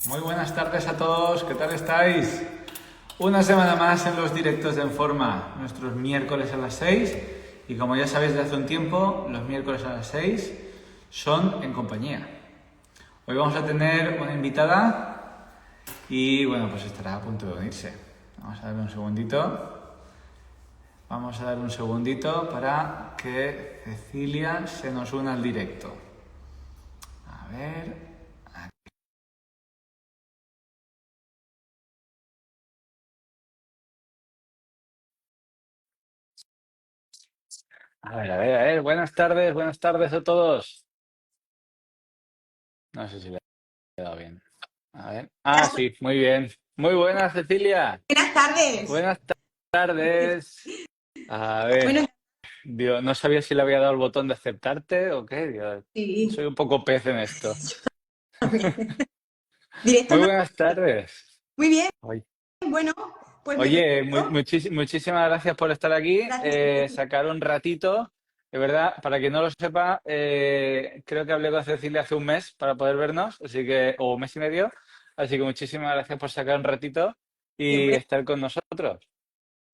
Muy buenas tardes a todos, ¿qué tal estáis? Una semana más en los directos de Enforma, nuestros miércoles a las 6. Y como ya sabéis de hace un tiempo, los miércoles a las 6 son en compañía. Hoy vamos a tener una invitada y bueno, pues estará a punto de unirse. Vamos a darle un segundito. Vamos a dar un segundito para que Cecilia se nos una al directo. A ver... A ver, buenas tardes a todos. No sé si le he dado bien. A ver. Ah, sí, muy bien. Muy buenas, Cecilia. Buenas tardes. Buenas tardes. A ver, Bueno, Dios, no sabía si le había dado el botón de aceptarte o qué. Dios, soy sí, un poco pez en esto. también. Directo Muy no. buenas tardes. Muy bien, Oye, bueno, pues me oye, presento. muchísimas gracias por estar aquí, Gracias a ti. sacar un ratito. De verdad, para quien no lo sepa, creo que hablé con Cecilia hace un mes para poder vernos, así que, o un mes y medio. Así que muchísimas gracias por sacar un ratito y Siempre, estar con nosotros.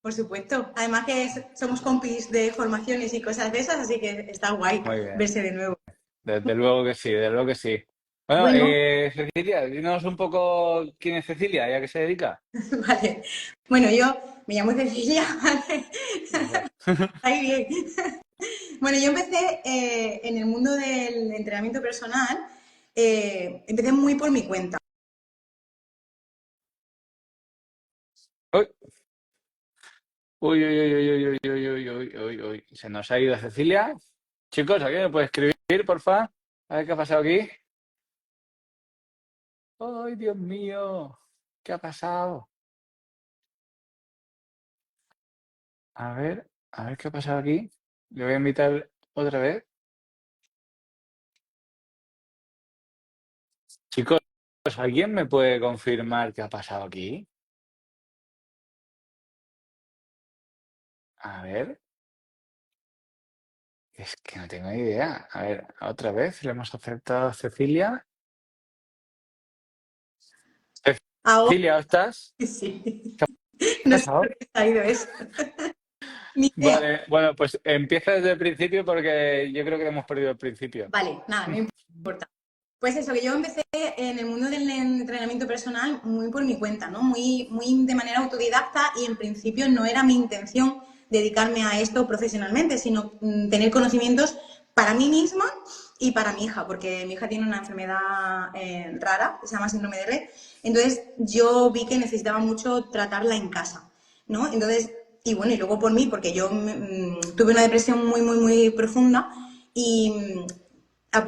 por supuesto. Además que somos compis de formaciones y cosas de esas, así que está guay Muy bien, verse de nuevo. desde luego que sí, desde luego que sí. Bueno, Bueno, Cecilia, dinos un poco quién es Cecilia y a qué se dedica. vale. Bueno, yo me llamo Cecilia, ¿vale? Eso. Ahí bien. Bueno, yo empecé en el mundo del entrenamiento personal, empecé muy por mi cuenta. Uy, uy, uy, uy, uy, uy, uy, uy, uy, uy, uy. Se nos ha ido Cecilia. Chicos, ¿alguien me puede escribir, porfa? A ver qué ha pasado aquí. ¡Ay, Dios mío! ¿Qué ha pasado? A ver qué ha pasado aquí. Le voy a invitar otra vez. Chicos, ¿alguien me puede confirmar qué ha pasado aquí? A ver, es que no tengo ni idea. A ver, otra vez le hemos aceptado a Cecilia. Ahora Cecilia, ¿estás? sí. ¿Qué ha No sé por pasado? qué se ha ido eso. Ni idea. Vale, bueno, pues empieza desde el principio porque yo creo que hemos perdido el principio. Vale, nada, no importa. Pues eso, que yo empecé en el mundo del entrenamiento personal muy por mi cuenta, ¿no? Muy de manera autodidacta y en principio no era mi intención dedicarme a esto profesionalmente, sino tener conocimientos para mí misma y para mi hija, porque mi hija tiene una enfermedad rara, que se llama síndrome de Rett. Entonces yo vi que necesitaba mucho tratarla en casa, ¿no? Entonces, y bueno, y luego por mí, porque yo tuve una depresión muy profunda y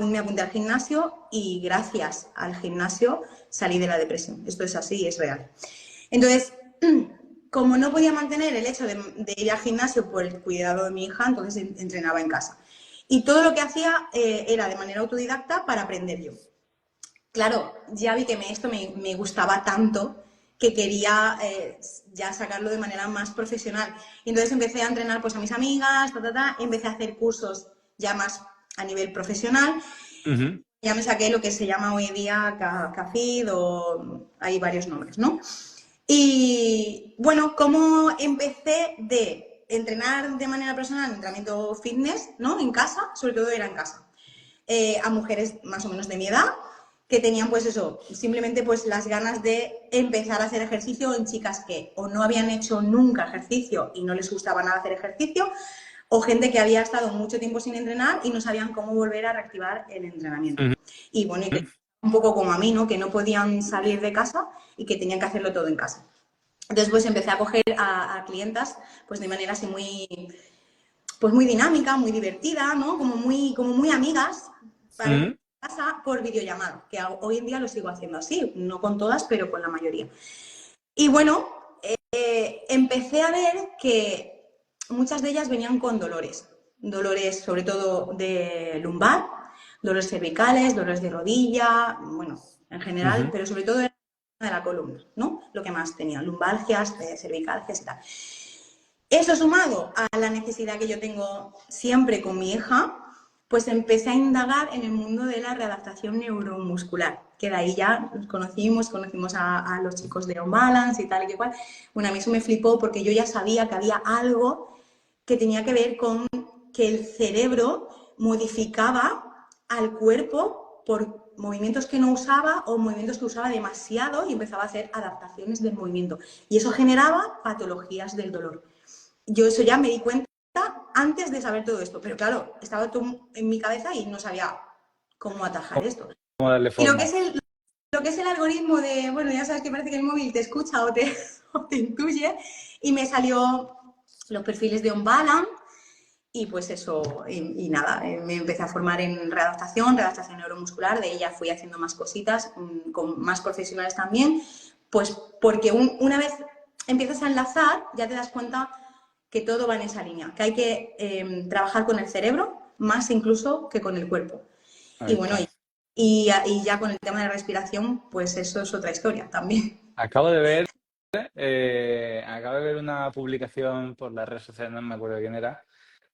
me apunté al gimnasio y gracias al gimnasio salí de la depresión. Esto es así, es real. Entonces, como no podía mantener el hecho de ir al gimnasio por el cuidado de mi hija, entonces entrenaba en casa. Y todo lo que hacía era de manera autodidacta para aprender yo. Claro, ya vi que esto me gustaba tanto que quería ya sacarlo de manera más profesional. Y entonces empecé a entrenar pues a mis amigas, empecé a hacer cursos ya más a nivel profesional. Ujú. Ya me saqué lo que se llama hoy en día CAFID o hay varios nombres, ¿no? Y bueno, ¿cómo empecé de entrenar de manera personal, entrenamiento fitness, ¿no? En casa, sobre todo era en casa, a mujeres más o menos de mi edad que tenían pues eso, simplemente pues las ganas de empezar a hacer ejercicio en chicas que o no habían hecho nunca ejercicio y no les gustaba nada hacer ejercicio, o gente que había estado mucho tiempo sin entrenar y no sabían cómo volver a reactivar el entrenamiento. Ujú. Y bueno, y que un poco como a mí, ¿no? Que no podían salir de casa y que tenían que hacerlo todo en casa. Entonces pues empecé a coger a clientas pues de manera así pues muy dinámica, muy divertida, ¿no? Como muy amigas para ir Ujú. a casa por videollamada, que hoy en día lo sigo haciendo así, no con todas, pero con la mayoría. Y bueno, empecé a ver que muchas de ellas venían con dolores sobre todo de lumbar, dolores cervicales, dolores de rodilla, bueno, en general, Ujú. pero sobre todo de la columna, ¿no? Lo que más tenía, lumbalgias, cervicalgias y tal. Eso sumado a la necesidad que yo tengo siempre con mi hija, pues empecé a indagar en el mundo de la readaptación neuromuscular, que de ahí ya nos conocimos a los chicos de On Balance y tal y que cual. Bueno, a mí eso me flipó porque yo ya sabía que había algo que tenía que ver con que el cerebro modificaba al cuerpo por movimientos que no usaba o movimientos que usaba demasiado y empezaba a hacer adaptaciones del movimiento. Y eso generaba patologías del dolor. Yo eso ya me di cuenta antes de saber todo esto, pero claro, estaba todo en mi cabeza y no sabía cómo atajar esto. ¿Cómo darle Y forma? lo que es el algoritmo de, bueno, ya sabes que parece que el móvil te escucha o te intuye, y me salió los perfiles de On Balance, y pues eso, y nada, me empecé a formar en readaptación neuromuscular, de ella fui haciendo más cositas, con más profesionales también, pues porque una vez empiezas a enlazar, ya te das cuenta que todo va en esa línea, que hay que trabajar con el cerebro más incluso que con el cuerpo. Ahí Y bueno, está. y ya con el tema de respiración, pues eso es otra historia también. Acabo de ver, acabo de ver una publicación por las redes sociales, no me acuerdo de quién era,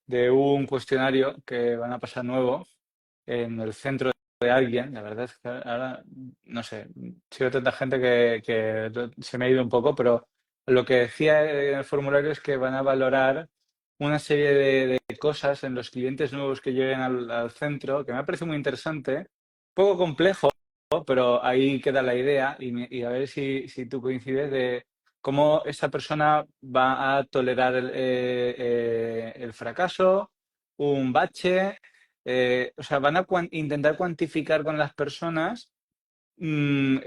de un cuestionario que van a pasar nuevo en el centro de alguien. La verdad es que ahora, no sé, sigo tanta gente que se me ha ido un poco, pero lo que decía en el formulario es que van a valorar una serie de cosas en los clientes nuevos que lleguen al centro, que me ha parecido muy interesante, un poco complejo, pero ahí queda la idea y a ver si tú coincides de cómo esa persona va a tolerar el fracaso, un bache. O sea, van a intentar cuantificar con las personas mm,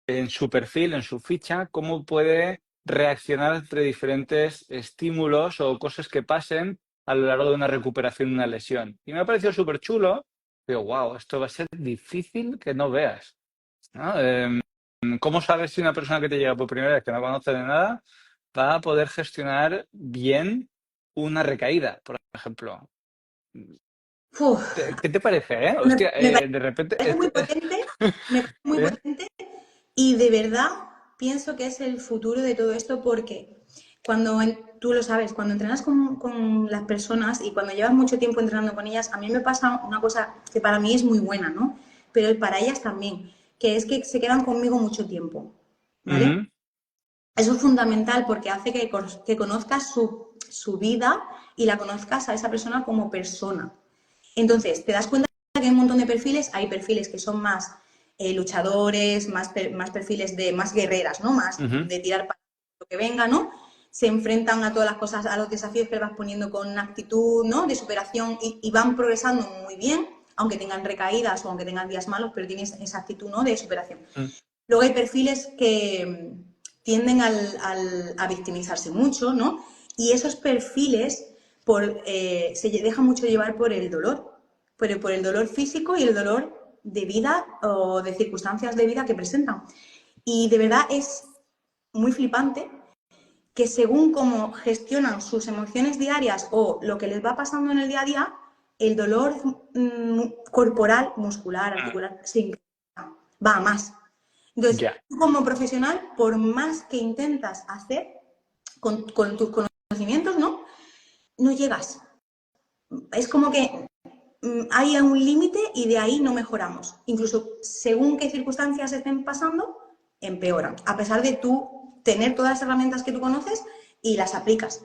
en su perfil, en su ficha, cómo puede reaccionar entre diferentes estímulos o cosas que pasen a lo largo de una recuperación de una lesión. Y me ha parecido súper chulo. Digo, wow, esto va a ser difícil que no veas, ¿no? ¿Cómo sabes si una persona que te llega por primera vez, que no conoce de nada, va a poder gestionar bien una recaída, por ejemplo? Uf, ¿Qué te parece, eh? me, Hostia, me de repente... parece muy potente, me parece muy ¿Eh? potente y de verdad pienso que es el futuro de todo esto porque tú lo sabes, cuando entrenas con las personas y cuando llevas mucho tiempo entrenando con ellas, a mí me pasa una cosa que para mí es muy buena, ¿no? Pero para ellas también, que es que se quedan conmigo mucho tiempo, ¿vale? Ujú. Eso es fundamental porque hace que conozcas su vida y la conozcas a esa persona como persona. Entonces, te das cuenta que hay un montón de perfiles, hay perfiles que son más luchadores, más perfiles de más guerreras, ¿no? Más Ujú. de tirar para lo que venga, ¿no? Se enfrentan a todas las cosas, a los desafíos que le vas poniendo con una actitud, ¿no? De superación y van progresando muy bien, aunque tengan recaídas o aunque tengan días malos, pero tienes esa actitud, ¿no? De superación. Mm. Luego hay perfiles que tienden a victimizarse mucho, ¿no? Y esos perfiles se dejan mucho llevar por el dolor, por el dolor físico y el dolor de vida o de circunstancias de vida que presentan. Y de verdad es muy flipante que según cómo gestionan sus emociones diarias o lo que les va pasando en el día a día, el dolor corporal, muscular, articular, va a más. Entonces, Ya. tú como profesional, por más que intentas hacer con tus conocimientos, ¿no? No llegas. Es como que hay un límite y de ahí no mejoramos. Incluso según qué circunstancias estén pasando, empeoran. A pesar de tú tener todas las herramientas que tú conoces y las aplicas.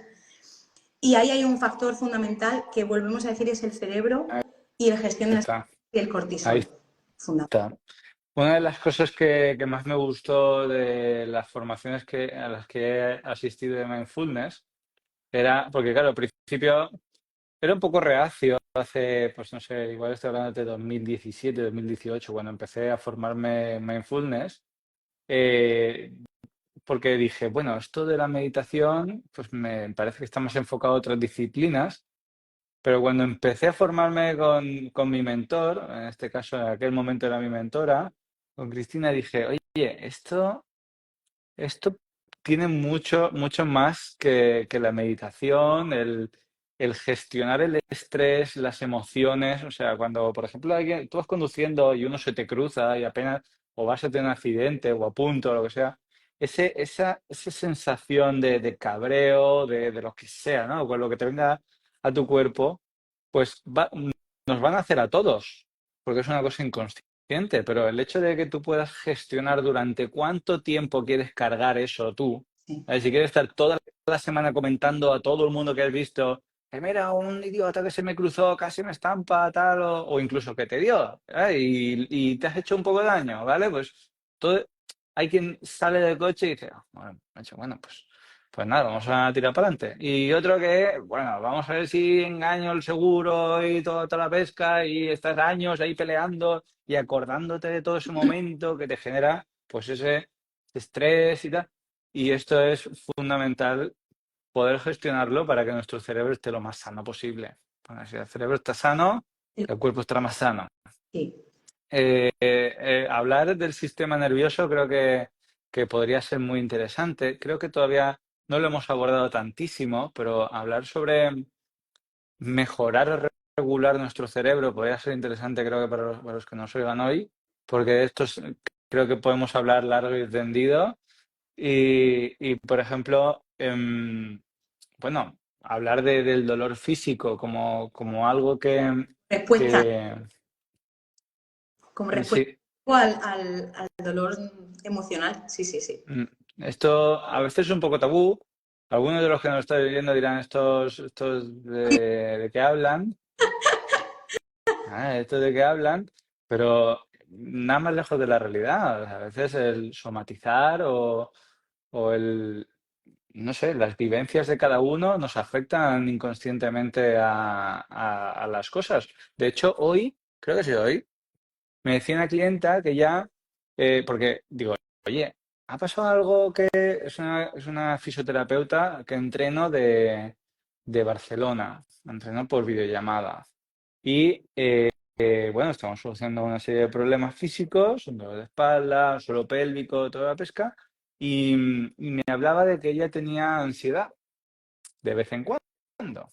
Y ahí hay un factor fundamental que volvemos a decir es el cerebro Ahí y la gestión del está. estrés y el Ahí cortisol. Fundamental. está. Una de las cosas que más me gustó de las formaciones a las que he asistido de mindfulness era, porque claro, al principio era un poco reacio hace, pues no sé, igual estoy hablando de 2017, 2018, cuando empecé a formarme en mindfulness, eh, porque dije, bueno, esto de la meditación, pues me parece que está más enfocado a otras disciplinas, pero cuando empecé a formarme con mi mentor, en este caso en aquel momento era mi mentora, con Cristina, dije, oye, esto tiene mucho, mucho más que la meditación, el gestionar el estrés, las emociones. O sea, cuando, por ejemplo, tú vas conduciendo y uno se te cruza y apenas o vas a tener un accidente o a punto o lo que sea, esa sensación de cabreo, de lo que sea, ¿no? Con lo que te venga a tu cuerpo, pues nos van a hacer a todos, porque es una cosa inconsciente, pero el hecho de que tú puedas gestionar durante cuánto tiempo quieres cargar eso tú, Sí. si quieres estar toda la semana comentando a todo el mundo que has visto, que mira, un idiota que se me cruzó, casi me estampa, tal, o incluso que te dio, y te has hecho un poco de daño, ¿vale? Pues todo, hay quien sale del coche y dice, "Ah, bueno, macho, bueno, pues nada, vamos a tirar para adelante". Y otro que, bueno, vamos a ver si engaño el seguro y toda la pesca y estás años ahí peleando y acordándote de todo ese momento que te genera, pues ese estrés y tal. Y esto es fundamental poder gestionarlo para que nuestro cerebro esté lo más sano posible. Bueno, si el cerebro está sano, el cuerpo estará más sano. Sí. Hablar del sistema nervioso creo que podría ser muy interesante. Creo que todavía no lo hemos abordado tantísimo, pero hablar sobre mejorar o regular nuestro cerebro podría ser interesante, creo que para los que nos oigan hoy, porque de esto creo que podemos hablar largo y tendido. Y por ejemplo, bueno, hablar del dolor físico como algo Respuesta, que como respuesta sí. al dolor emocional. Sí, sí, sí. Mm, Esto a veces es un poco tabú. Algunos de los que nos están viendo dirán estos de qué hablan, estos de qué hablan, pero nada más lejos de la realidad. A veces el somatizar o el, no sé, las vivencias de cada uno nos afectan inconscientemente a las cosas. De hecho, hoy, creo que sí, hoy, me decía una clienta que ya, porque digo, oye, ha pasado algo que es una fisioterapeuta que entreno de Barcelona, entreno por videollamada. Y bueno, estamos solucionando una serie de problemas físicos, un dolor de espalda, suelo pélvico, toda la pesca, y me hablaba de que ella tenía ansiedad de vez en cuando.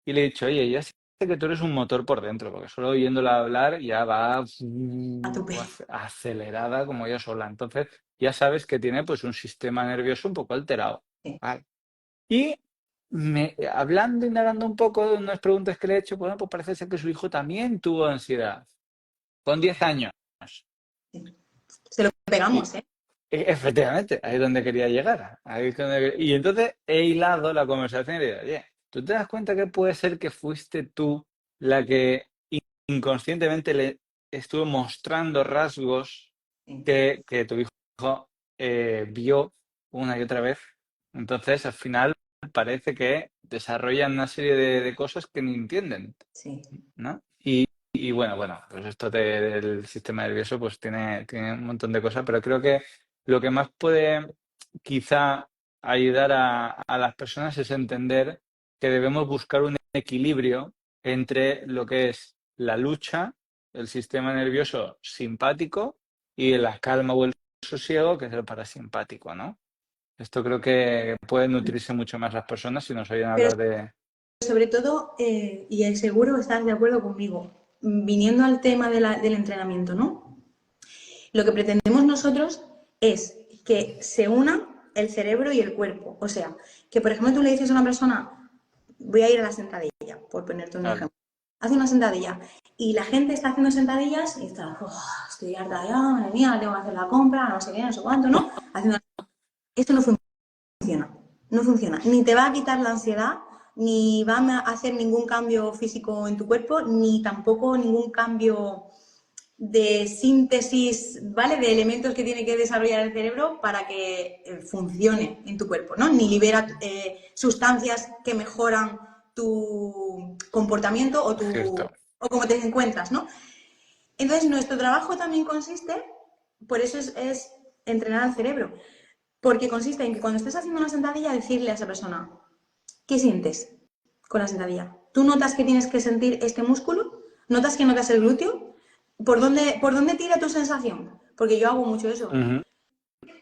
Y le he dicho, oye, ya sé que tú eres un motor por dentro, porque solo oyéndola hablar ya va A tope. acelerada como ella sola. Entonces ya sabes que tiene pues un sistema nervioso un poco alterado. Sí. Vale. Y hablando, indagando un poco de unas preguntas que le he hecho, bueno, pues parece ser que su hijo también tuvo ansiedad, con 10 años. Sí. Se lo Y pegamos, ¿eh? efectivamente, ahí es donde quería llegar. Y entonces he hilado la conversación y le digo, oye, ¿tú te das cuenta que puede ser que fuiste tú la que inconscientemente le estuvo mostrando rasgos Sí. que tu hijo vio una y otra vez? Entonces, al final, parece que desarrollan una serie de cosas que ni entienden, Sí. ¿no? Y bueno, pues esto del sistema nervioso pues tiene un montón de cosas, pero creo que lo que más puede quizá ayudar a las personas es entender que debemos buscar un equilibrio entre lo que es la lucha, el sistema nervioso simpático y la calma o el sosiego, que es el parasimpático, ¿no? Esto creo que puede nutrirse mucho más las personas si nos oyen Pero hablar de... sobre todo, y seguro estás de acuerdo conmigo, viniendo al tema del entrenamiento, ¿no? Lo que pretendemos nosotros es que se una el cerebro y el cuerpo. O sea, que por ejemplo tú le dices a una persona, voy a ir a la sentadilla, por ponerte un Claro. ejemplo. Hace una sentadilla y la gente está haciendo sentadillas y está, "Oh, estoy harta ya, madre mía, tengo que hacer la compra, no sé qué, no sé cuánto", ¿no? Esto no funciona, no funciona. Ni te va a quitar la ansiedad, ni va a hacer ningún cambio físico en tu cuerpo, ni tampoco ningún cambio de síntesis, ¿vale? De elementos que tiene que desarrollar el cerebro para que funcione en tu cuerpo, ¿no? Ni libera sustancias que mejoran tu comportamiento Cierto. o cómo te encuentras, ¿no? Entonces, nuestro trabajo también consiste, por eso es entrenar al cerebro, porque consiste en que cuando estés haciendo una sentadilla, decirle a esa persona, ¿qué sientes con la sentadilla? ¿Tú notas que tienes que sentir este músculo? ¿Notas que notas el glúteo? ¿Por dónde tira tu sensación? Porque yo hago mucho eso. Ujú.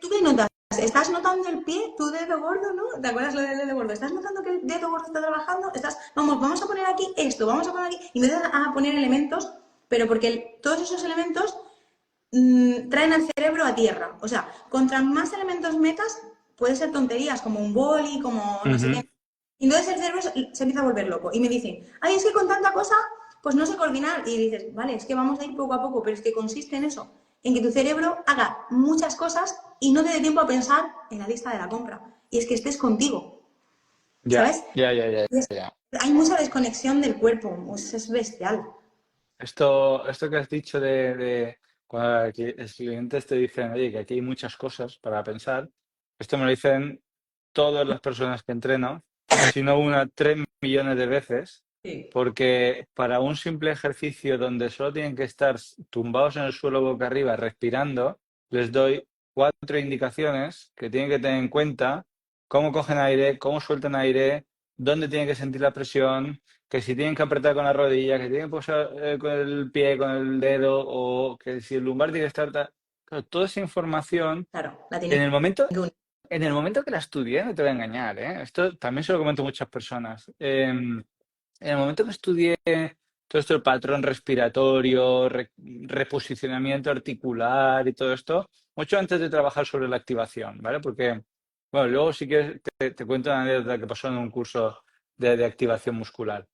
¿Tú qué notas? ¿Estás notando el pie, tu dedo gordo, no? ¿Te acuerdas lo del dedo gordo? ¿Estás notando que el dedo gordo está trabajando? Vamos a poner aquí esto, vamos a poner aquí. Y empiezas a poner elementos, pero porque todos esos elementos traen al cerebro a tierra. O sea, contra más elementos metas, puede ser tonterías, como un boli, como no sé Ujú. qué. Y entonces el cerebro se empieza a volver loco. Y me dice, ay, es que con tanta cosa, pues no sé coordinar. Y dices, vale, es que vamos a ir poco a poco, pero es que consiste en eso, en que tu cerebro haga muchas cosas y no te dé tiempo a pensar en la lista de la compra. Y es que estés contigo, Ya, ¿sabes? ya, ya, ya, Y ya. hay mucha desconexión del cuerpo, pues es bestial. Esto que has dicho de cuando los clientes te dicen, oye, que aquí hay muchas cosas para pensar, esto me lo dicen todas las personas que entreno, si no una, 3 millones de veces, Sí. porque para un simple ejercicio donde solo tienen que estar tumbados en el suelo boca arriba respirando, les doy 4 indicaciones que tienen que tener en cuenta: cómo cogen aire, cómo sueltan aire, dónde tienen que sentir la presión, que si tienen que apretar con la rodilla, que tienen que posar con el pie, con el dedo, o que si el lumbar tiene que estar... Claro, toda esa información, Claro, la en tiene el momento, que unir. en el momento que la estudié, no te voy a engañar, ¿eh? Esto también se lo comento a muchas personas. En el momento que estudié todo esto, el patrón respiratorio, reposicionamiento articular y todo esto, mucho antes de trabajar sobre la activación, ¿vale? Porque, bueno, luego sí que te cuento una anécdota que pasó en un curso de activación muscular.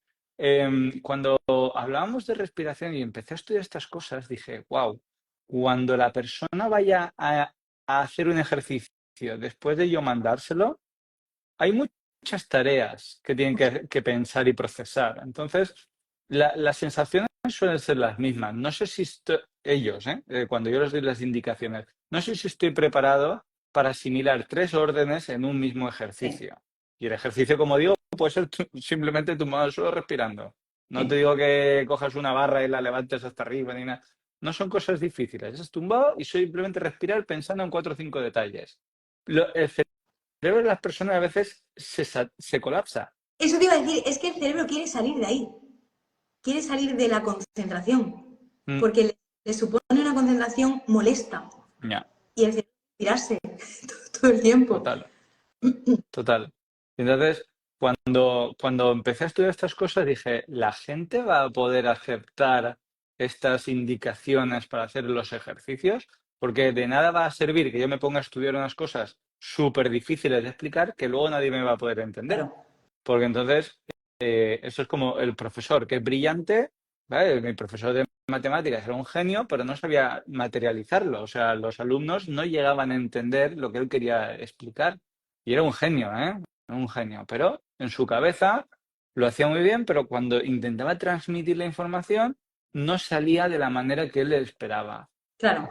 Cuando hablábamos de respiración y empecé a estudiar estas cosas, dije, wow, cuando la persona vaya a hacer un ejercicio después de yo mandárselo, hay muchas tareas que tienen que pensar y procesar. Entonces, las sensaciones suelen ser las mismas. No sé si ellos, cuando yo les doy las indicaciones, no sé si estoy preparado para asimilar 3 órdenes en un mismo Sí, ejercicio. Y el ejercicio, como digo, puede ser simplemente tumbado al suelo respirando. No te sí. digo que cojas una barra y la levantes hasta arriba ni nada. No son cosas difíciles. Es tumbado y simplemente respirar pensando en 4 o 5 detalles. El cerebro de las personas a veces se colapsa. Eso te iba a decir, es que el cerebro quiere salir de ahí, quiere salir de la concentración, Mm, porque le supone una concentración molesta ya, y el cerebro quiere tirarse todo el tiempo. total, total. Entonces, cuando empecé a estudiar estas cosas, dije, ¿la gente va a poder aceptar estas indicaciones para hacer los ejercicios? Porque de nada va a servir que yo me ponga a estudiar unas cosas súper difíciles de explicar que luego nadie me va a poder entender. Claro, Porque entonces, eso es como el profesor que es brillante, ¿vale? Mi profesor de matemáticas era un genio, pero no sabía materializarlo. O sea, los alumnos no llegaban a entender lo que él quería explicar. Y era un genio, ¿eh? Un genio. Pero en su cabeza lo hacía muy bien, pero cuando intentaba transmitir la información, no salía de la manera que él esperaba. claro.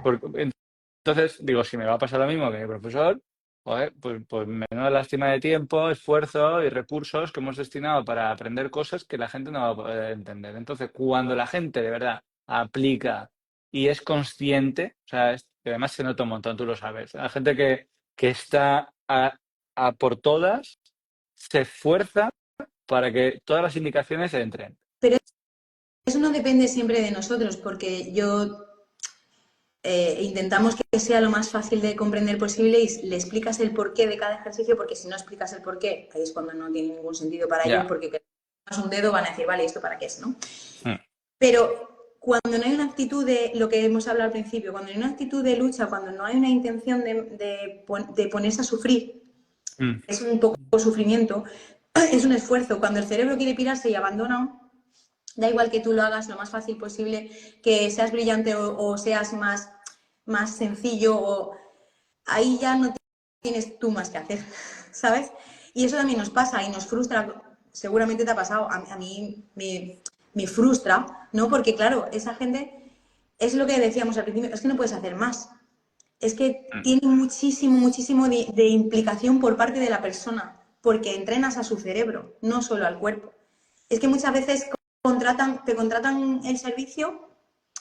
Entonces, digo, si me va a pasar lo mismo que mi profesor, joder, pues menuda lástima de tiempo, esfuerzo y recursos que hemos destinado para aprender cosas que la gente no va a poder entender. Entonces, cuando la gente de verdad aplica y es consciente, o sea, que además se nota un montón, tú lo sabes, la gente que está a por todas, se esfuerza para que todas las indicaciones entren. Pero eso no depende siempre de nosotros, porque yo intentamos que sea lo más fácil de comprender posible y le explicas el porqué de cada ejercicio, porque si no explicas el porqué, ahí es cuando no tiene ningún sentido para ellos, Ya. porque que un dedo van a decir, vale, ¿esto para qué es? ¿No? Mm, Pero cuando no hay una actitud de lo que hemos hablado al principio, cuando no hay una actitud de lucha, cuando no hay una intención de ponerse a sufrir, mm, es un poco sufrimiento, es un esfuerzo. Cuando el cerebro quiere pirarse y abandona, da igual que tú lo hagas lo más fácil posible, que seas brillante o seas más sencillo, o ahí ya no tienes tú más que hacer, ¿sabes? Y eso también nos pasa y nos frustra, seguramente te ha pasado, a mí me frustra, ¿no? Porque claro, esa gente, es lo que decíamos al principio, es que no puedes hacer más. Es que mm. tiene muchísimo, muchísimo de implicación por parte de la persona, porque entrenas a su cerebro, no solo al cuerpo. Es que muchas veces te contratan el servicio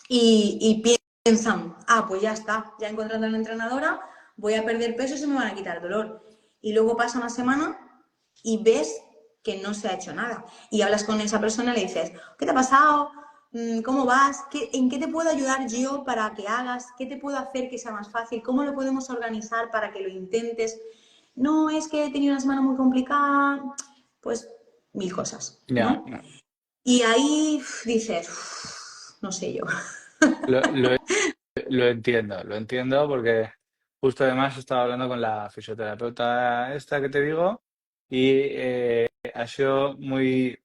y piensan, ah, pues ya está, ya he encontrado a la entrenadora, voy a perder peso y se me van a quitar el dolor. Y luego pasa una semana y ves que no se ha hecho nada. Y hablas con esa persona y le dices, ¿qué te ha pasado? ¿Cómo vas? ¿En qué te puedo ayudar yo para que hagas? ¿Qué te puedo hacer que sea más fácil? ¿Cómo lo podemos organizar para que lo intentes? No, es que he tenido una semana muy complicada. Pues mil cosas, Ya, ¿no? ya. Y ahí dices, no sé yo. Lo, lo lo entiendo porque justo además estaba hablando con la fisioterapeuta esta que te digo y ha sido muy,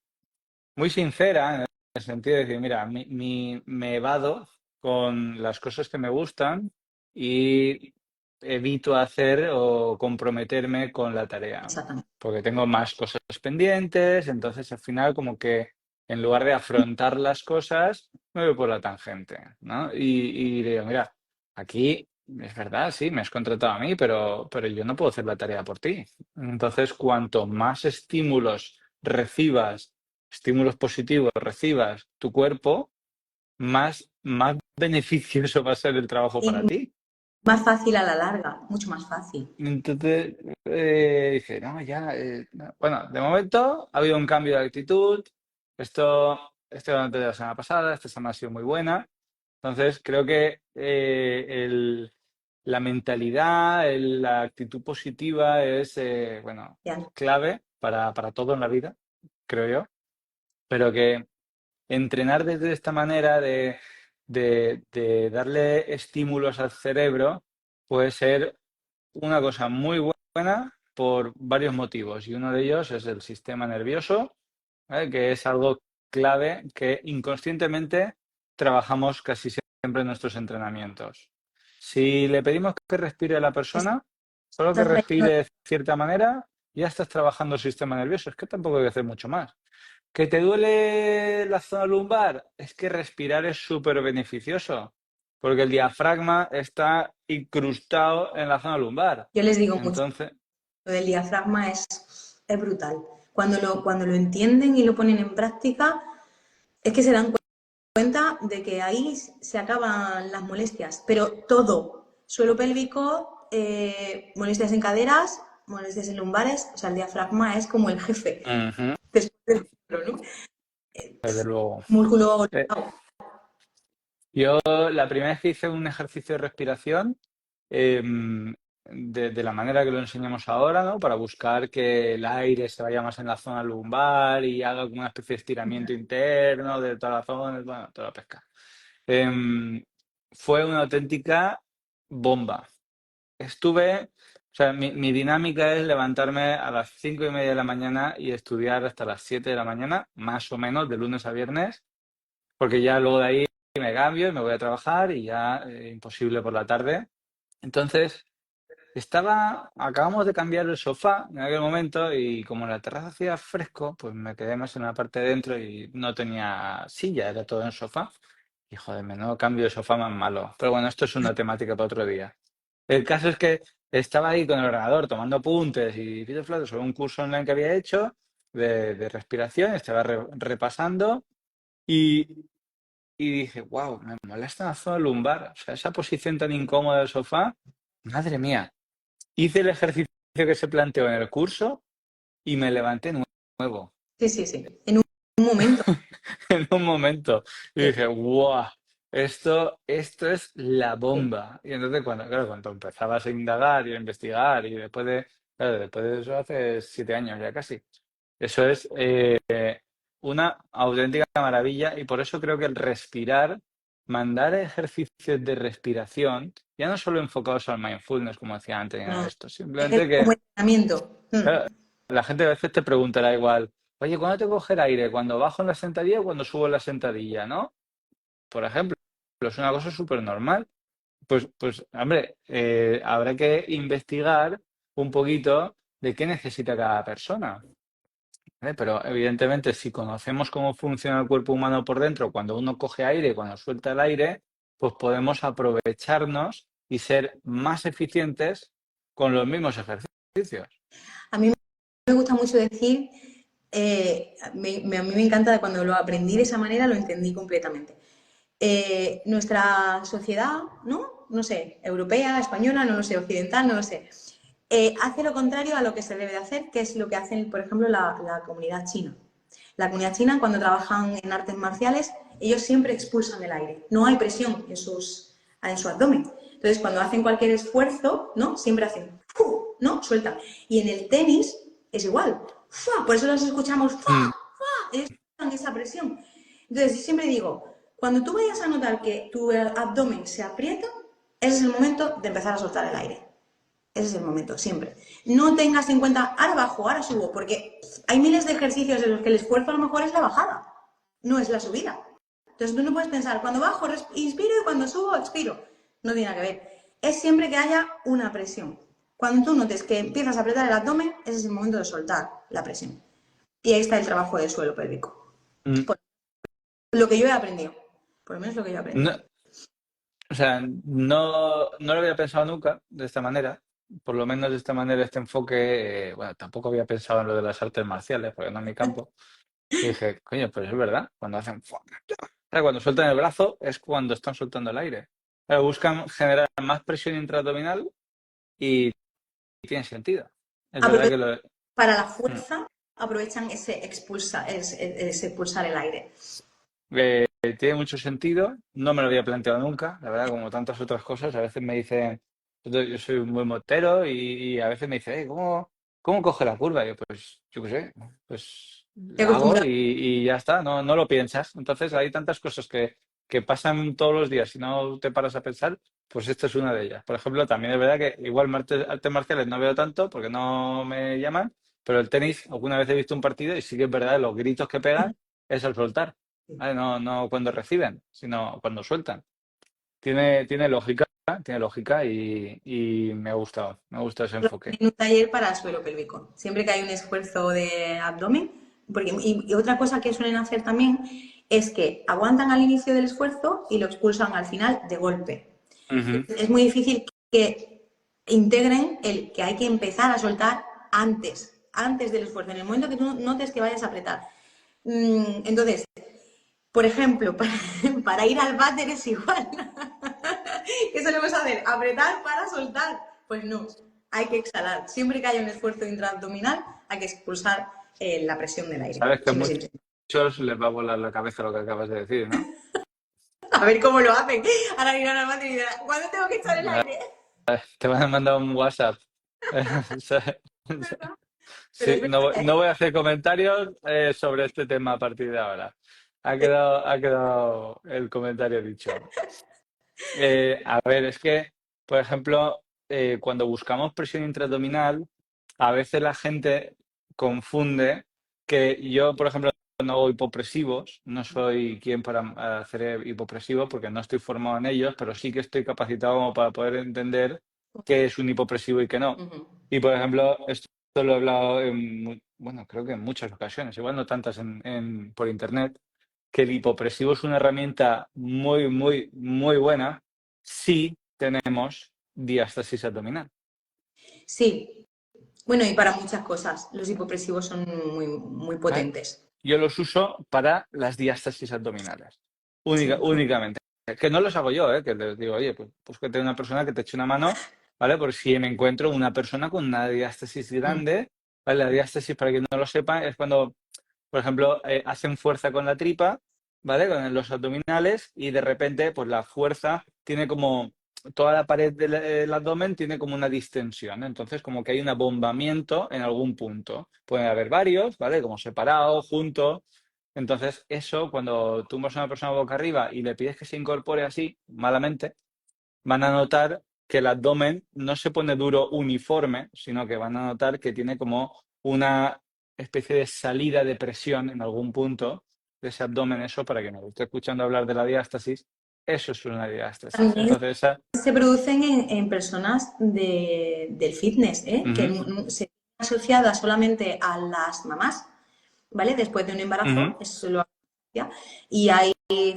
muy sincera el sentido de decir, mira, me evado con las cosas que me gustan y evito hacer o comprometerme con la tarea, Exactamente. porque tengo más cosas pendientes, entonces al final como que en lugar de afrontar las cosas, me voy por la tangente, ¿no? Y digo, mira, aquí es verdad, sí, me has contratado a mí, pero yo no puedo hacer la tarea por ti. Entonces, cuanto más estímulos positivos recibas tu cuerpo, más beneficioso va a ser el trabajo para Y ti. más fácil a la larga, mucho más fácil. Entonces, dije, no, ya, no. Bueno, de momento ha habido un cambio de actitud. Esto durante la semana pasada, esta semana ha sido muy buena. Entonces, creo que la mentalidad, la actitud positiva es, bueno, Ya. clave para todo en la vida, creo yo. Pero que entrenar desde esta manera de darle estímulos al cerebro puede ser una cosa muy buena por varios motivos. Y uno de ellos es el sistema nervioso, ¿vale? Que es algo clave que inconscientemente trabajamos casi siempre en nuestros entrenamientos. Si le pedimos que respire a la persona, solo que Estás trayendo- respire de cierta manera, ya estás trabajando el sistema nervioso. Es que tampoco hay que hacer mucho más. ¿Que te duele la zona lumbar? Es que respirar es súper beneficioso, porque el diafragma está incrustado en la zona lumbar. Yo les digo mucho, Entonces, lo del diafragma es brutal. Cuando lo entienden y lo ponen en práctica, es que se dan cuenta de que ahí se acaban las molestias, pero todo, suelo pélvico, molestias en caderas, molestias en lumbares, o sea, el diafragma es como el jefe. ujú, Después del cerebro, ¿no? desde luego. Músculo. Eh, yo la primera vez que hice un ejercicio de respiración, de la manera que lo enseñamos ahora, ¿no? Para buscar que el aire se vaya más en la zona lumbar y haga como una especie de estiramiento interno de toda la zona, bueno, toda la pesca. Em, Fue una auténtica bomba. O sea, mi dinámica es levantarme a las 5:30 de la mañana y estudiar hasta las 7 de la mañana, más o menos, de lunes a viernes, porque ya luego de ahí me cambio y me voy a trabajar y ya imposible por la tarde. Entonces, acabamos de cambiar el sofá en aquel momento y como en la terraza hacía fresco, pues me quedé más en la parte de dentro y no tenía silla, era todo en sofá. Y joder, menudo cambio de sofá más malo. Pero bueno, esto es una temática para otro día. El caso es que estaba ahí con el ordenador tomando apuntes y flautas sobre un curso online que había hecho de respiración, estaba repasando y, y dije, wow, me molesta la zona lumbar. O sea, esa posición tan incómoda del sofá, madre mía. Hice el ejercicio que se planteó en el curso y me levanté nuevo Sí, sí, sí. En un momento. en un momento. Y Sí. dije, wow, esto es la Sí. bomba. Y entonces claro, cuando empezabas a indagar y a investigar y claro, después de eso hace 7 años ya casi. Eso es una auténtica maravilla y por eso creo que el respirar, mandar ejercicios de respiración, ya no solo enfocados al mindfulness, como decía antes, ni nada de No, esto, es simplemente como que entrenamiento. claro, la gente a veces te preguntará igual, oye, ¿cuándo te coger aire? ¿Cuando bajo en la sentadilla o cuando subo en la sentadilla? ¿No? Por ejemplo, es una cosa súper normal. Pues, hombre, habrá que investigar un poquito de qué necesita cada persona. ¿Vale? Pero evidentemente, si conocemos cómo funciona el cuerpo humano por dentro, cuando uno coge aire, cuando suelta el aire, pues podemos aprovecharnos y ser más eficientes con los mismos ejercicios. A mí me gusta mucho decir, a mí me encanta cuando lo aprendí de esa manera, lo entendí completamente. Nuestra sociedad, ¿no? No sé, europea, española, no lo sé, occidental, no lo sé, hace lo contrario a lo que se debe de hacer, que es lo que hacen, por ejemplo, la comunidad china. La comunidad china, cuando trabajan en artes marciales, ellos siempre expulsan el aire. No hay presión en su abdomen. Entonces, cuando hacen cualquier esfuerzo, ¿no? Siempre hacen, ¡fu! ¿No? Sueltan. Y en el tenis es igual. ¡Fua! Por eso los escuchamos, ¡fua! Mm, ¡fua! Ellos usan esa presión. Entonces, yo siempre digo, cuando tú vayas a notar que tu abdomen se aprieta, ese es el momento de empezar a soltar el aire. Ese es el momento, siempre. No tengas en cuenta, ahora bajo, ahora subo, porque hay miles de ejercicios en los que el esfuerzo a lo mejor es la bajada. no es la subida. Entonces tú no puedes pensar, cuando bajo, inspiro y cuando subo, expiro. No tiene nada que ver. Es siempre que haya una presión. Cuando tú notes que empiezas a apretar el abdomen, ese es el momento de soltar la presión. Y ahí está el trabajo del suelo pélvico. Mm, Por lo que yo he aprendido. Por lo menos lo que yo he aprendido. No, o sea, no lo había pensado nunca de esta manera. Por lo menos de esta manera, este enfoque, bueno, tampoco había pensado en lo de las artes marciales, porque no es mi campo. Y dije, coño, pues es verdad, cuando hacen... Claro, cuando sueltan el brazo es cuando están soltando el aire. Claro, buscan generar más presión intraabdominal y tiene sentido. Es verdad que lo... Para la Mm. fuerza, aprovechan ese expulsar el aire. Tiene mucho sentido, no me lo había planteado nunca, la verdad, como tantas otras cosas. A veces me dicen, yo soy un buen motero y a veces me dicen, ¿cómo coge la curva? Y yo, pues, yo qué sé, pues Te la hago acostumbras. y ya está, no lo piensas. Entonces hay tantas cosas que pasan todos los días y no te paras a pensar, pues esta es una de ellas. Por ejemplo, también es verdad que igual artes marciales no veo tanto porque no me llaman, pero el tenis, alguna vez he visto un partido y sí que es verdad, los gritos que pegan es al soltar. ¿Vale? No cuando reciben, sino cuando sueltan. Tiene lógica, y me ha gustado ese enfoque. En un taller para suelo pélvico. Siempre que hay un esfuerzo de abdomen, porque, y otra cosa que suelen hacer también es que aguantan al inicio del esfuerzo y lo expulsan al final de golpe. Ujú. Es muy difícil que integren el que hay que empezar a soltar antes del esfuerzo, en el momento que tú notes que vayas a apretar. Entonces, por ejemplo, para ir al váter es igual. ¿Qué solemos hacer? Apretar para soltar. Pues no, hay que exhalar. Siempre que haya un esfuerzo intraabdominal, hay que expulsar la presión del aire. Sabes que a Siempre, siempre. muchos les va a volar la cabeza lo que acabas de decir, ¿no? A ver cómo lo hacen. Ahora irán al váter y dirán, ¿cuándo tengo que echar el aire? Te van a mandar un WhatsApp. Pero es Sí, verdad, no ¿eh? voy a hacer comentarios sobre este tema a partir de ahora. Ha quedado el comentario dicho. A ver, es que, por ejemplo, cuando buscamos presión intraabdominal, a veces la gente confunde que yo, por ejemplo, no hago hipopresivos, no soy quien para hacer hipopresivos porque no estoy formado en ellos, pero sí que estoy capacitado como para poder entender qué es un hipopresivo y qué no. Ujú. Y, por ejemplo, esto lo he hablado bueno, creo que en muchas ocasiones, igual no tantas por internet, que el hipopresivo es una herramienta muy, muy, muy buena si tenemos diástasis abdominal. Sí, bueno, y para muchas cosas. Los hipopresivos son muy, muy ¿Vale? potentes. Yo los uso para las diástasis abdominales, Sí, únicamente. Que no los hago yo, ¿eh? Que les digo, oye, pues búscate una persona que te eche una mano, ¿vale? Por si me encuentro una persona con una diástasis grande, ¿vale? La diástasis, para quien no lo sepa, es cuando, por ejemplo, hacen fuerza con la tripa, ¿vale? Con los abdominales y de repente, pues la fuerza tiene como, toda la pared del abdomen tiene como una distensión, ¿eh? Entonces, como que hay un abombamiento en algún punto. Pueden haber varios, ¿vale? Como separados, juntos. Entonces, eso, cuando tumbas a una persona boca arriba y le pides que se incorpore así, malamente, van a notar que el abdomen no se pone duro uniforme, sino que van a notar que tiene como una especie de salida de presión en algún punto de ese abdomen. Eso, para que me esté escuchando hablar de la diástasis, eso es una diástasis. también Entonces, esa... se producen en personas del fitness, ¿eh? Que Ujú, se asociada solamente a las mamás, ¿vale? Después de un ujú. embarazo, eso lo asocia. Y hay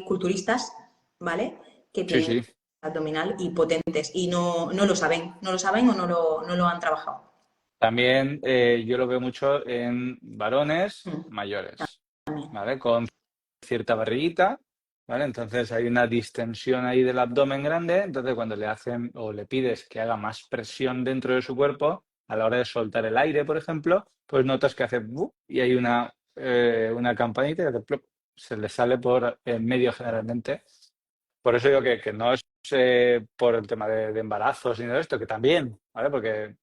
culturistas, ¿vale? Que Sí, tienen sí. abdominal y potentes y no lo saben, no lo saben o no lo han trabajado. También yo lo veo mucho en varones Mm, mayores, también. ¿vale? Con cierta barriguita, ¿vale? Entonces hay una distensión ahí del abdomen grande, entonces cuando le hacen o le pides que haga más presión dentro de su cuerpo, a la hora de soltar el aire, por ejemplo, pues notas que hace ¡bu! Y hay una campanita que plop, se le sale por en medio generalmente. Por eso digo que no es por el tema de embarazos ni de esto, que también, ¿vale? Porque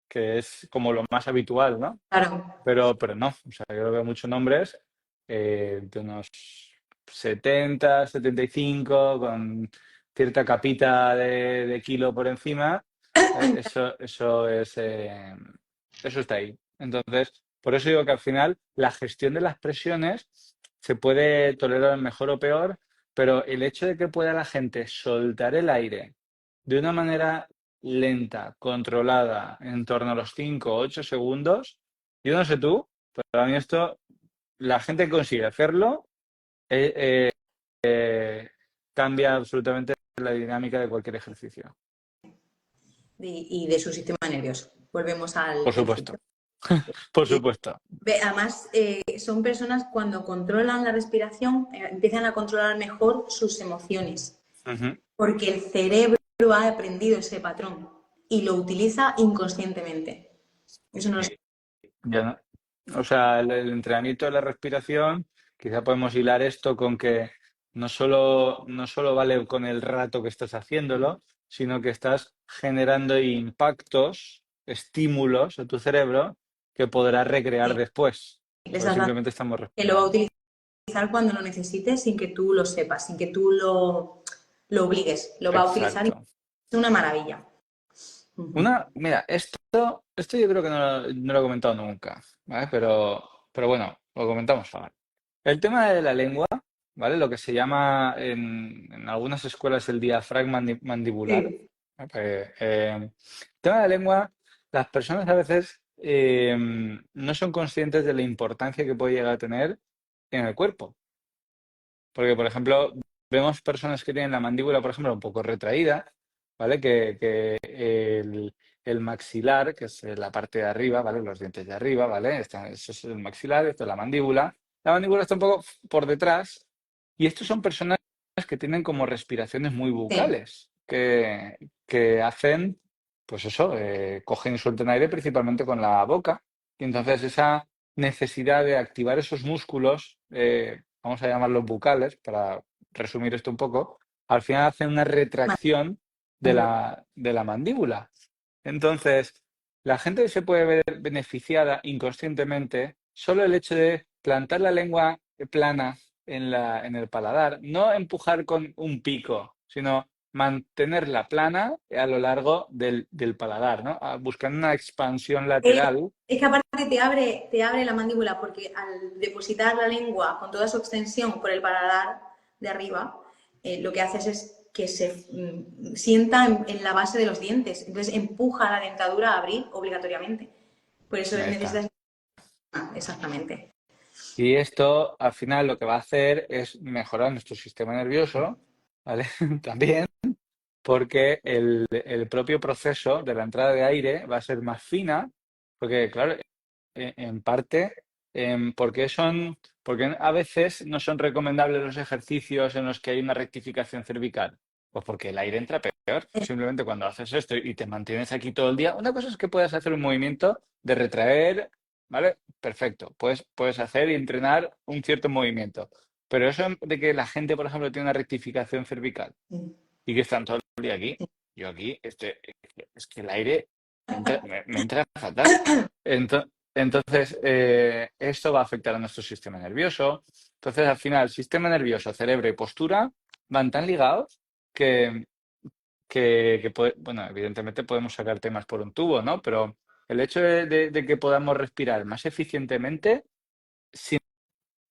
que es como lo más habitual, ¿no? Claro. Pero no, o sea, yo veo muchos nombres de unos 70, 75, con cierta capita de kilo por encima. Eso está ahí. Entonces, por eso digo que al final la gestión de las presiones se puede tolerar mejor o peor, pero el hecho de que pueda la gente soltar el aire de una manera lenta, controlada, en torno a los 5 o 8 segundos, yo no sé tú, pero para mí esto, la gente que consigue hacerlo, cambia absolutamente la dinámica de cualquier ejercicio. Y de su sistema nervioso. Volvemos al Por principio. supuesto. Por supuesto. Además, son personas cuando controlan la respiración, empiezan a controlar mejor sus emociones, porque el cerebro ha aprendido ese patrón y lo utiliza inconscientemente. Eso no lo sé. Ya no. O sea, el entrenamiento de la respiración, quizá podemos hilar esto con que no solo vale con el rato que estás haciéndolo, sino que estás generando impactos, estímulos a tu cerebro que podrás recrear después. Les O has dado simplemente estamos que lo va a respirando. utilizar cuando lo necesites sin que tú lo sepas, sin que tú lo obligues. Lo va a utilizar y Exacto. es una maravilla. Mira, esto yo creo que no lo he comentado nunca, ¿vale? Pero bueno, lo comentamos ahora. El tema de la lengua, ¿vale? Lo que se llama en algunas escuelas el diafragma mandibular. Sí. El tema de la lengua, las personas a veces no son conscientes de la importancia que puede llegar a tener en el cuerpo. Porque, por ejemplo, vemos personas que tienen la mandíbula, por ejemplo, un poco retraída, ¿vale? Que el maxilar, que es la parte de arriba, ¿vale? Los dientes de arriba, ¿vale? Eso es el maxilar, esto es la mandíbula. La mandíbula está un poco por detrás. Y estos son personas que tienen como respiraciones muy Sí. bucales, que hacen, pues eso, cogen y sueltan aire principalmente con la boca. Y entonces esa necesidad de activar esos músculos, vamos a llamarlos bucales, para resumir esto un poco, al final hacen una retracción de la mandíbula. Entonces, la gente se puede ver beneficiada inconscientemente solo el hecho de plantar la lengua plana en el paladar, no empujar con un pico, sino mantenerla plana a lo largo del paladar, ¿no? Buscando una expansión lateral. Es que aparte te abre la mandíbula porque al depositar la lengua con toda su extensión por el paladar de arriba, lo que haces es que se sienta en la base de los dientes. Entonces empuja la dentadura a abrir obligatoriamente. Por eso Ahí está. necesitas... exactamente. Y esto al final lo que va a hacer es mejorar nuestro sistema nervioso, ¿vale? También porque el propio proceso de la entrada de aire va a ser más fina, porque claro, en parte, porque a veces no son recomendables los ejercicios en los que hay una rectificación cervical. Pues porque el aire entra peor. Simplemente cuando haces esto y te mantienes aquí todo el día, una cosa es que puedas hacer un movimiento de retraer, ¿vale? Perfecto. Puedes hacer y entrenar un cierto movimiento. Pero eso de que la gente, por ejemplo, tiene una rectificación cervical y que están todo el día aquí, yo aquí, es que el aire me entra fatal. Entonces, esto va a afectar a nuestro sistema nervioso. Entonces, al final, sistema nervioso, cerebro y postura van tan ligados bueno, evidentemente podemos sacar temas por un tubo, ¿no? Pero el hecho de que podamos respirar más eficientemente, sin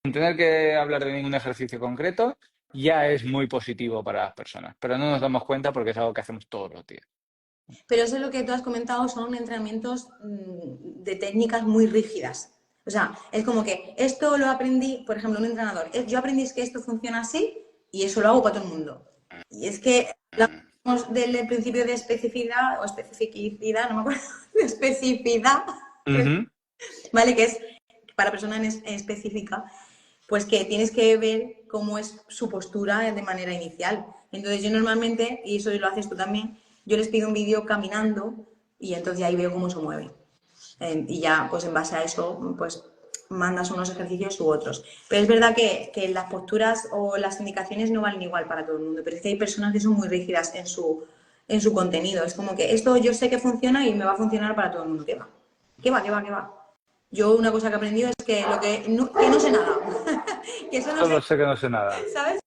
tener que hablar de ningún ejercicio concreto, ya es muy positivo para las personas. Pero no nos damos cuenta porque es algo que hacemos todos los días. Pero eso es lo que tú has comentado, son entrenamientos de técnicas muy rígidas. O sea, es como que esto lo aprendí, por ejemplo, un entrenador, yo aprendí que esto funciona así y eso lo hago para todo el mundo. Y es que hablamos del principio de especificidad o especificidad, no me acuerdo, de especificidad, ¿vale? Que es para persona específica, pues que tienes que ver cómo es su postura de manera inicial. Entonces yo normalmente, y eso lo haces tú también, yo les pido un vídeo caminando y entonces ahí veo cómo se mueve. Y ya, pues en base a eso, pues mandas unos ejercicios u otros. Pero es verdad que las posturas o las indicaciones no valen igual para todo el mundo, pero es que hay personas que son muy rígidas en su contenido. Es como que esto yo sé que funciona y me va a funcionar para todo el mundo. ¿Qué va? ¿Qué va? ¿Qué va? ¿Qué va? Yo una cosa que he aprendido es que que no sé nada. Que eso no sé, Solo sé que no sé nada. ¿sabes?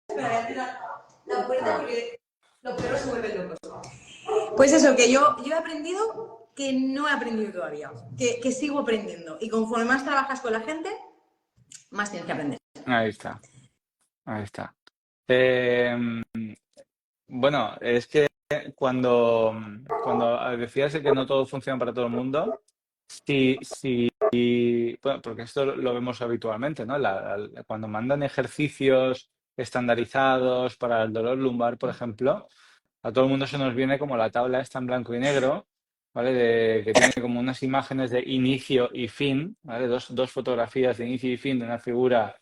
Pero voy a tirar la puerta porque los perros se vuelven locos. Pues eso, que yo he aprendido que no he aprendido todavía, que sigo aprendiendo. Y conforme más trabajas con la gente, más tienes que aprender. Ahí está, ahí está. Eh, bueno, es que cuando decías que no todo funciona para todo el mundo, sí, bueno, porque esto lo vemos habitualmente, ¿no? Cuando mandan ejercicios estandarizados para el dolor lumbar, por ejemplo, a todo el mundo se nos viene como la tabla esta en blanco y negro, ¿vale? Que tiene como unas imágenes de inicio y fin, ¿vale? Dos fotografías de inicio y fin de una figura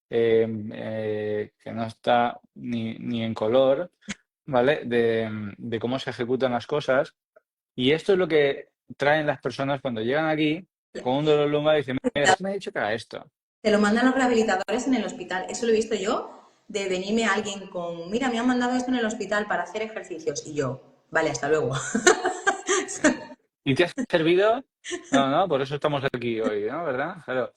que no está ni en color, ¿vale? De cómo se ejecutan las cosas. Y esto es lo que traen las personas cuando llegan aquí con un dolor lumbar y dicen, mira, es que me ha dicho que haga esto. Te lo mandan los rehabilitadores en el hospital. Eso lo he visto yo, de venirme alguien con, mira, me han mandado esto en el hospital para hacer ejercicios. Y yo, vale, hasta luego. ¿Y te ha servido? No, no, por eso estamos aquí hoy, ¿no? ¿Verdad? Claro.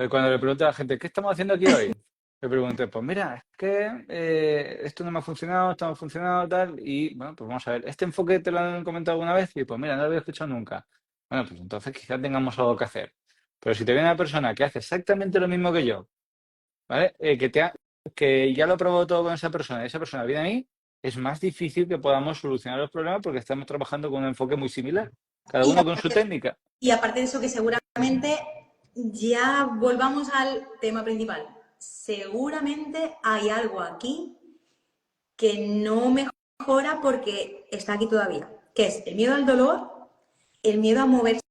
Cuando le pregunto a la gente, ¿qué estamos haciendo aquí hoy? Le pregunté, pues mira, es que esto no me ha funcionado, esto no me ha funcionado, tal, y bueno, pues vamos a ver, ¿este enfoque te lo han comentado alguna vez? Y pues mira, no lo había escuchado nunca. Bueno, pues entonces quizás tengamos algo que hacer. Pero si te viene una persona que hace exactamente lo mismo que yo, ¿vale? Que ya lo he probado todo con esa persona viene a mí, es más difícil que podamos solucionar los problemas porque estamos trabajando con un enfoque muy similar, cada Y uno con su técnica. Y aparte de eso, que seguramente ya volvamos al tema principal. Seguramente hay algo aquí que no mejora porque está aquí todavía, que es el miedo al dolor, el miedo a moverse,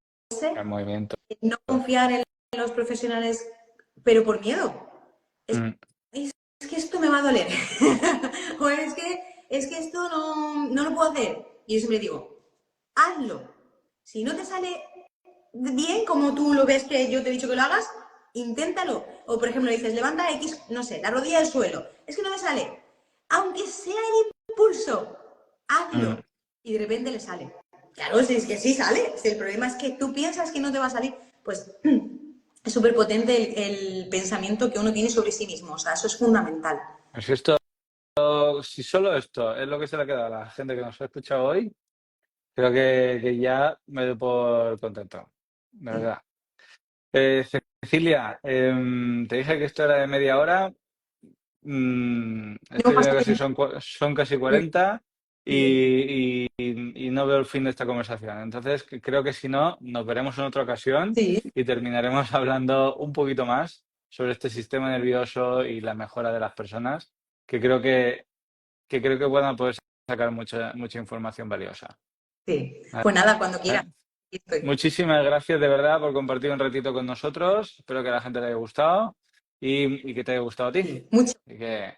El movimiento. el no confiar en los profesionales, pero por miedo. Es, Mm, es que esto me va a doler. O es que esto no lo puedo hacer. Y yo siempre digo, hazlo. Si no te sale bien como tú lo ves que yo te he dicho que lo hagas, inténtalo. O por ejemplo dices, levanta X, no sé, la rodilla del suelo. Es que no me sale. Aunque sea el impulso, mm. hazlo. Y de repente le sale. Claro, si es que sí sale. Si el problema es que tú piensas que no te va a salir, pues es súper potente el pensamiento que uno tiene sobre sí mismo. O sea, eso es fundamental. Si si solo esto es lo que se le ha quedado a la gente que nos ha escuchado hoy, creo que ya me doy por contento, de Sí. verdad. Cecilia, te dije que esto era de media hora. No Estoy pasa viendo que sí de son casi muy 40 bien. y no veo el fin de esta conversación. Entonces, creo que si no, nos veremos en otra ocasión Sí, y terminaremos hablando un poquito más sobre este sistema nervioso y la mejora de las personas, que creo que van a poder sacar mucha información valiosa. sí. Pues nada, cuando quieras. ¿Vale? Aquí estoy. Muchísimas gracias de verdad por compartir un ratito con nosotros. Espero que a la gente le haya gustado y que te haya gustado a ti. Sí, mucho. Así que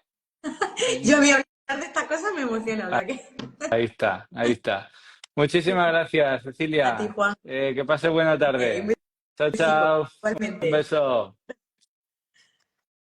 Yo me voy a hablar de esta cosa, me emociona, o sea que ahí está, ahí está. Muchísimas gracias, a ti, Cecilia. Juan. Que pase buena tarde. Chao, chao. Un Igualmente. beso.